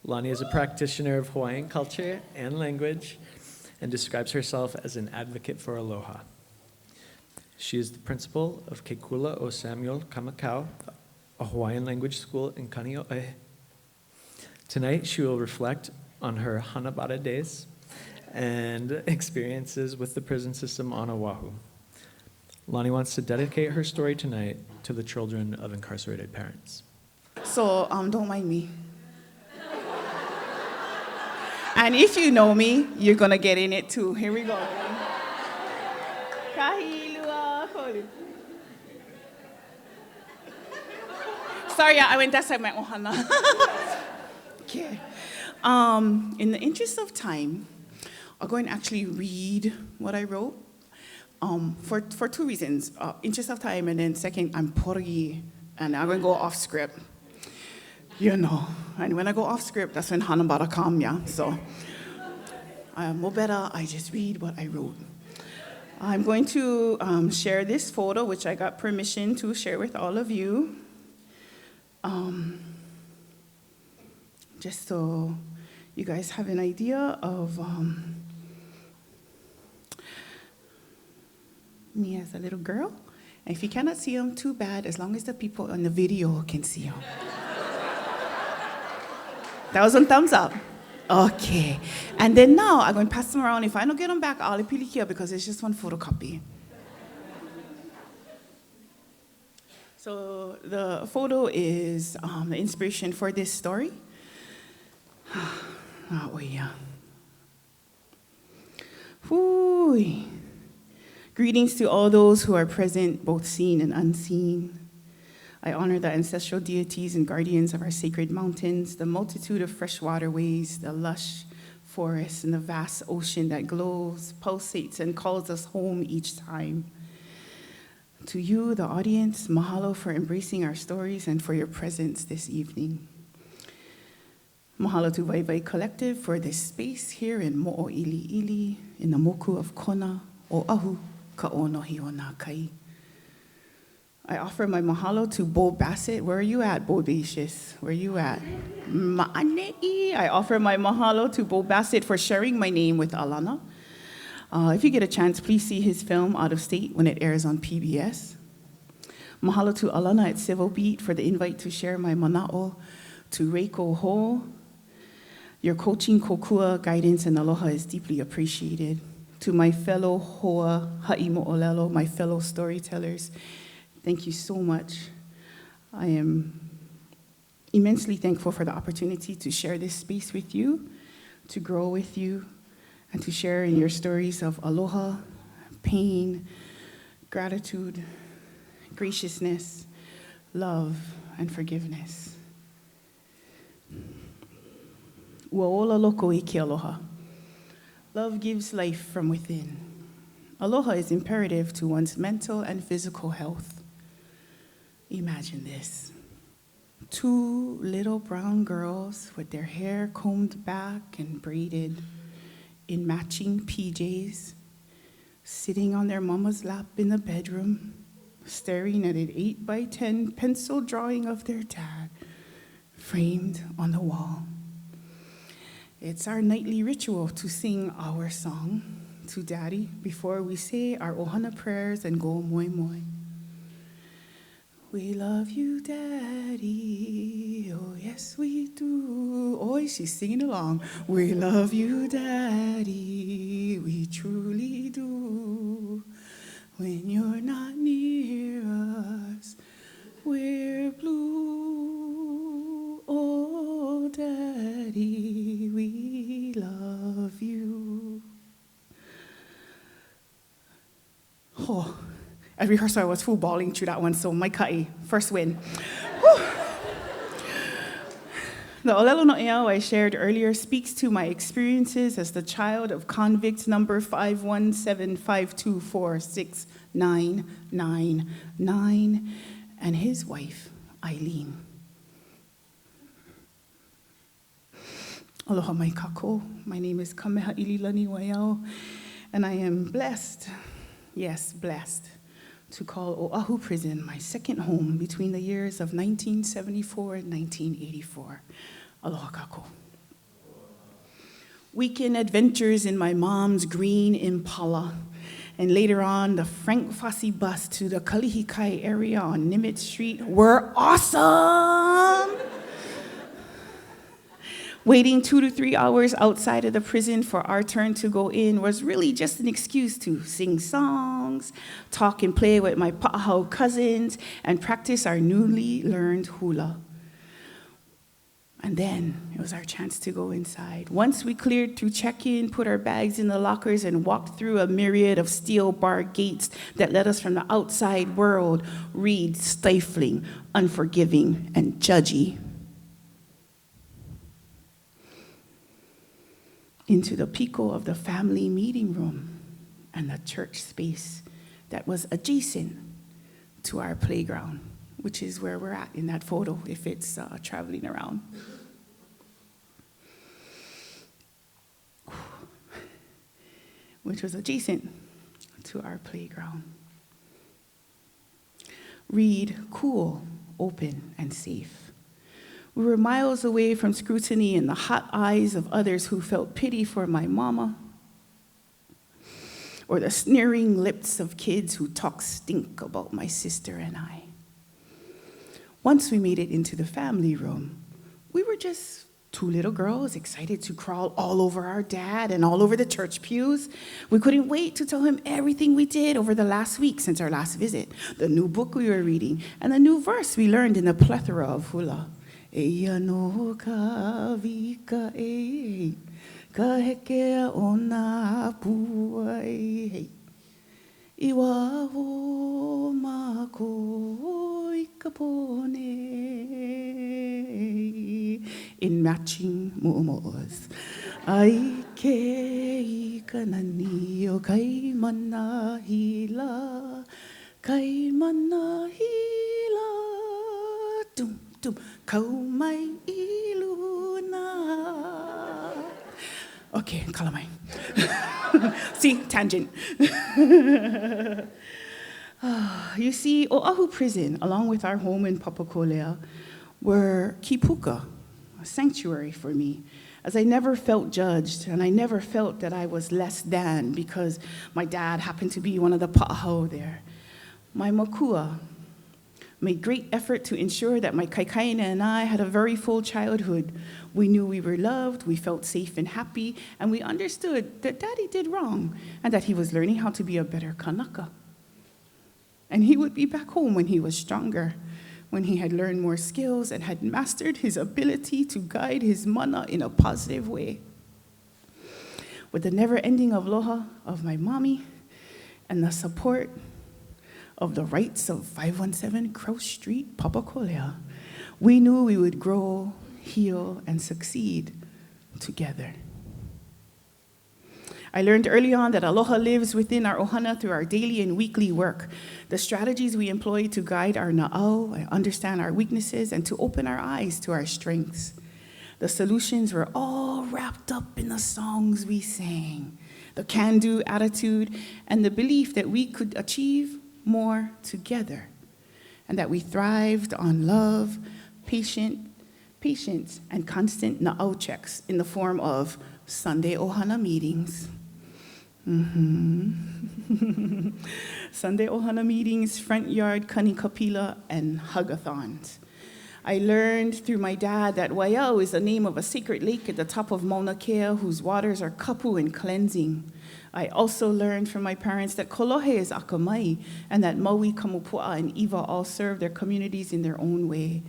Lani is a practitioner of Hawaiian culture and language and describes herself as an advocate for aloha. She is the principal of Ke Kula o Samuel Kamakau, a Hawaiian language school in Kaneohe. Tonight, she will reflect on her Hanabata days and experiences with the prison system on Oahu. Lani wants to dedicate her story tonight to the children of incarcerated parents. So, don't mind me. And if you know me, you're going to get in it too. Here we go. Sorry, I went that side my ohana. Okay. In the interest of time, I'm going to actually read what I wrote for two reasons. Interest of time, and then second, I'm Portuguese, and I'm going to go off script. You know, and when I go off script, that's when Hanabata come, yeah? So, more better, I just read what I wrote. I'm going to share this photo, which I got permission to share with all of you. Just so you guys have an idea of me as a little girl. And if you cannot see them, too bad, as long as the people on the video can see them. 1,000 thumbs up. Okay. And then now, I'm going to pass them around. If I don't get them back, I'll appeal here because it's just one photocopy. So the photo is the inspiration for this story. Oh, yeah. Whoo. Greetings to all those who are present, both seen and unseen. I honor the ancestral deities and guardians of our sacred mountains, the multitude of fresh waterways, the lush forests, and the vast ocean that glows, pulsates, and calls us home each time. To you, the audience, mahalo for embracing our stories and for your presence this evening. Mahalo to Waiau Collective for this space here in Mo'o'iliili, in the moku of Kona, Oahu, Ka'onohi o nā kai. I offer my mahalo to Bo Bassett. Where are you at, Bodacious? Where are you at? Ma'ane'i. I offer my mahalo to Bo Bassett for sharing my name with Alana. If you get a chance, please see his film Out of State when it airs on PBS. Mahalo to Alana at Civil Beat for the invite to share my mana'o. To Reiko Ho, your coaching, kokua, guidance, and aloha is deeply appreciated. To my fellow hoa ha'i mo'olelo, my fellow storytellers, thank you so much. I am immensely thankful for the opportunity to share this space with you, to grow with you, and to share in your stories of aloha, pain, gratitude, graciousness, love, and forgiveness. Uaola loko i ke aloha. Love gives life from within. Aloha is imperative to one's mental and physical health. Imagine this. 2 little brown girls with their hair combed back and braided in matching PJs, sitting on their mama's lap in the bedroom, staring at an 8x10 pencil drawing of their dad framed on the wall. It's our nightly ritual to sing our song to Daddy before we say our ohana prayers and go moi moi. We love you, Daddy, oh yes we do. Oh, she's singing along. We love you, Daddy, we truly do. When you're not near us, we're blue. Oh, Daddy, we love you. Oh. At rehearsal, I was full bawling through that one, so mai ka'i, first win. The olelo no eau I shared earlier speaks to my experiences as the child of convict number 51752469999 and his wife, Eileen. Aloha mai kako. My name is Kameha'ililani Waiau, and I am blessed, yes, blessed, to call Oahu Prison my second home between the years of 1974 and 1984. Aloha kako. weekend adventures in my mom's green Impala, and later on, the Frank Fossey bus to the Kalihikai area on Nimitz Street were awesome. Waiting 2 to 3 hours outside of the prison for our turn to go in was really just an excuse to sing songs, talk and play with my Pa'ahau cousins, and practice our newly learned hula. And then it was our chance to go inside. Once we cleared through check-in, put our bags in the lockers, and walked through a myriad of steel bar gates that led us from the outside world, read stifling, unforgiving, and judgy, into the pico of the family meeting room and the church space that was adjacent to our playground, which is where we're at in that photo if it's traveling around. Which was adjacent to our playground. Read, cool, open, and safe. We were miles away from scrutiny and the hot eyes of others who felt pity for my mama, or the sneering lips of kids who talk stink about my sister and I. Once we made it into the family room, we were just 2 little girls excited to crawl all over our dad and all over the church pews. We couldn't wait to tell him everything we did over the last week since our last visit, the new book we were reading, and the new verse we learned in a plethora of hula. Eia no ka vika e, ka heke o nā pua e. Iwa ho mako i ka pone. In matching mo'omo'os. Ai ke I ka nani o kai mana hila. Kai mana hila. Tum, tum, kau mai I luna. Okay, kalamai. See, tangent. You see, Oahu Prison, along with our home in Papakolea, were kipuka, a sanctuary for me, as I never felt judged, and I never felt that I was less than because my dad happened to be one of the pa'ahau there. My makua made great effort to ensure that my kaikaina and I had a very full childhood. We knew we were loved, we felt safe and happy, and we understood that Daddy did wrong and that he was learning how to be a better kanaka. And he would be back home when he was stronger, when he had learned more skills and had mastered his ability to guide his mana in a positive way. With the never-ending aloha of my mommy and the support of the rights of 517 Crow Street, Papakolea, we knew we would grow, heal, and succeed together. I learned early on that aloha lives within our ohana through our daily and weekly work, the strategies we employ to guide our na'au, and understand our weaknesses, and to open our eyes to our strengths. The solutions were all wrapped up in the songs we sang, the can-do attitude, and the belief that we could achieve more together, and that we thrived on love, patience, and constant na'au checks in the form of Sunday ohana meetings. Sunday ohana meetings, front yard kanikapila, and hug-a-thons. I learned through my dad that Waiau is the name of a sacred lake at the top of Mauna Kea whose waters are kapu and cleansing. I also learned from my parents that kolohe is akamai, and that Maui, Kamupua, and Iwa all serve their communities in their own way.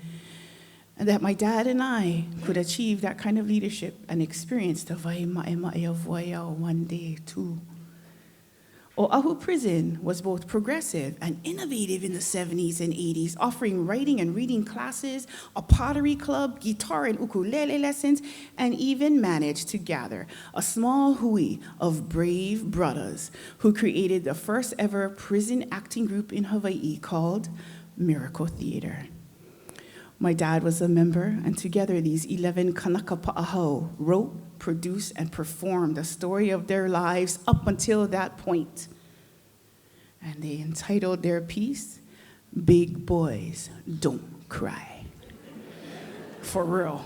And that my dad and I could achieve that kind of leadership and experience the waimae of Waiau one day too. Oahu Prison was both progressive and innovative in the 70s and 80s, offering writing and reading classes, a pottery club, guitar and ukulele lessons, and even managed to gather a small hui of brave brothers who created the first ever prison acting group in Hawaii called Miracle Theater. My dad was a member, and together these 11 kanaka pa'ahau wrote, produced, and performed the story of their lives up until that point. And they entitled their piece, Big Boys Don't Cry. For real.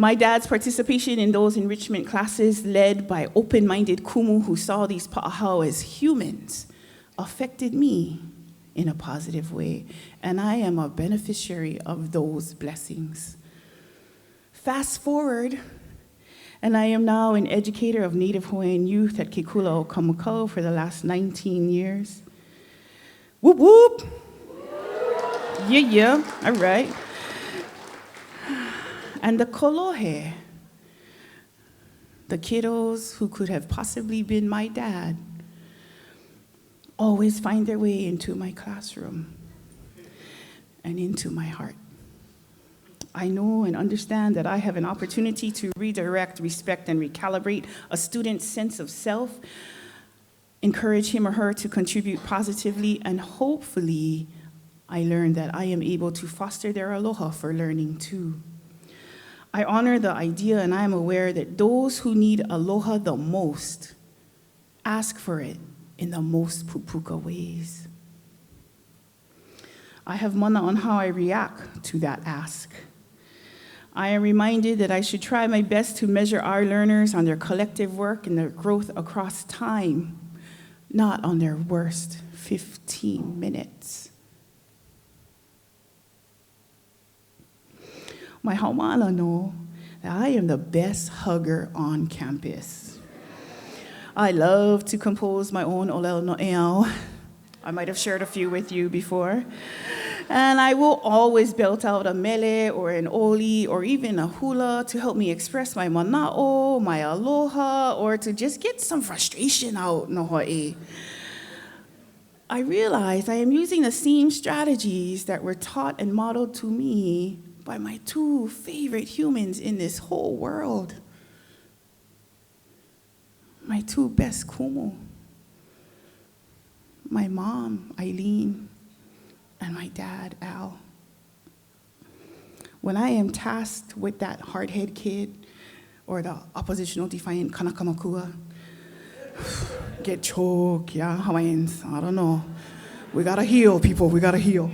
My dad's participation in those enrichment classes led by open-minded kumu who saw these pa'ahau as humans affected me in a positive way, and I am a beneficiary of those blessings. Fast forward, and I am now an educator of Native Hawaiian youth at Ke Kula, Kamakau for the last 19 years. Whoop, whoop. Yeah, all right. And the kolohe, the kiddos who could have possibly been my dad, always find their way into my classroom and into my heart. I know and understand that I have an opportunity to redirect, respect, and recalibrate a student's sense of self, encourage him or her to contribute positively, and hopefully I learn that I am able to foster their aloha for learning too. I honor the idea, and I am aware that those who need aloha the most ask for it in the most pupuka ways. I have mana on how I react to that ask. I am reminded that I should try my best to measure our learners on their collective work and their growth across time, not on their worst 15 minutes. My haumana know that I am the best hugger on campus. I love to compose my own olelo no'eau. I might have shared a few with you before. And I will always belt out a mele or an oli or even a hula to help me express my mana'o, my aloha, or to just get some frustration out no Hawaii. I realize I am using the same strategies that were taught and modeled to me by my two favorite humans in this whole world. My two best kumu. My mom, Eileen, and my dad, Al. When I am tasked with that hard-head kid or the oppositional defiant kanakamakua, get choked, yeah, Hawaiians, I don't know. We gotta heal, people, we gotta heal.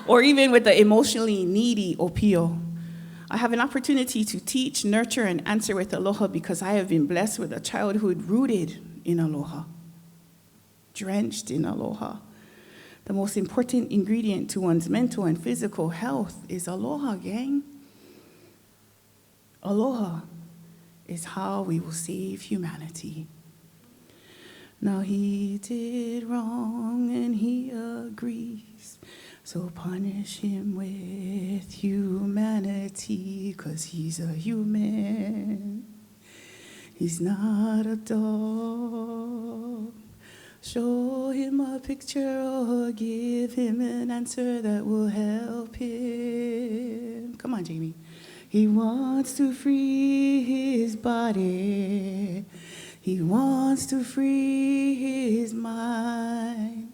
Or even with the emotionally needy opio. I have an opportunity to teach, nurture, and answer with aloha because I have been blessed with a childhood rooted in aloha, drenched in aloha. The most important ingredient to one's mental and physical health is aloha, gang. Aloha is how we will save humanity. Now he did wrong and he agrees. So punish him with humanity, 'cause he's a human. He's not a dog. Show him a picture or give him an answer that will help him. Come on, Jamie. He wants to free his body. He wants to free his mind.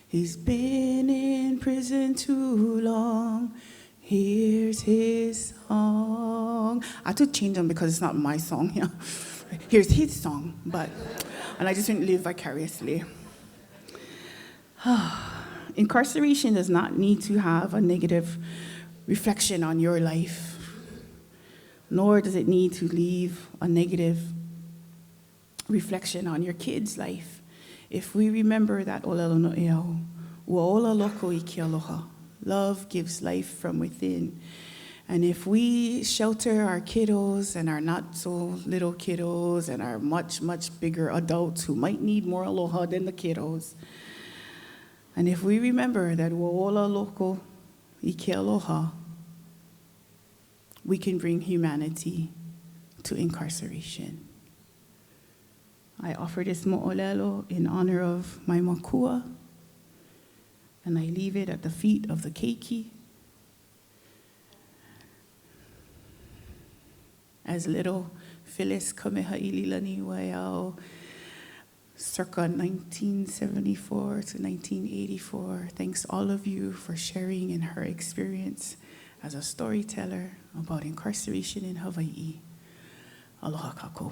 He's been in prison too long. Here's his song. I had to change them because it's not my song. Yeah. Here's his song, and I just didn't live vicariously. Incarceration does not need to have a negative reflection on your life, nor does it need to leave a negative reflection on your kid's life. If we remember that olelo no'eau, uaola loko I ke aloha, love gives life from within. And if we shelter our kiddos and our not so little kiddos and our much, much bigger adults who might need more aloha than the kiddos, and if we remember that uaola loko I ke aloha, we can bring humanity to incarceration. I offer this mo'olelo in honor of my makua, and I leave it at the feet of the keiki. As little Phyllis Kameha'ililani Waiau, circa 1974 to 1984, thanks all of you for sharing in her experience as a storyteller about incarceration in Hawaii. Aloha kako.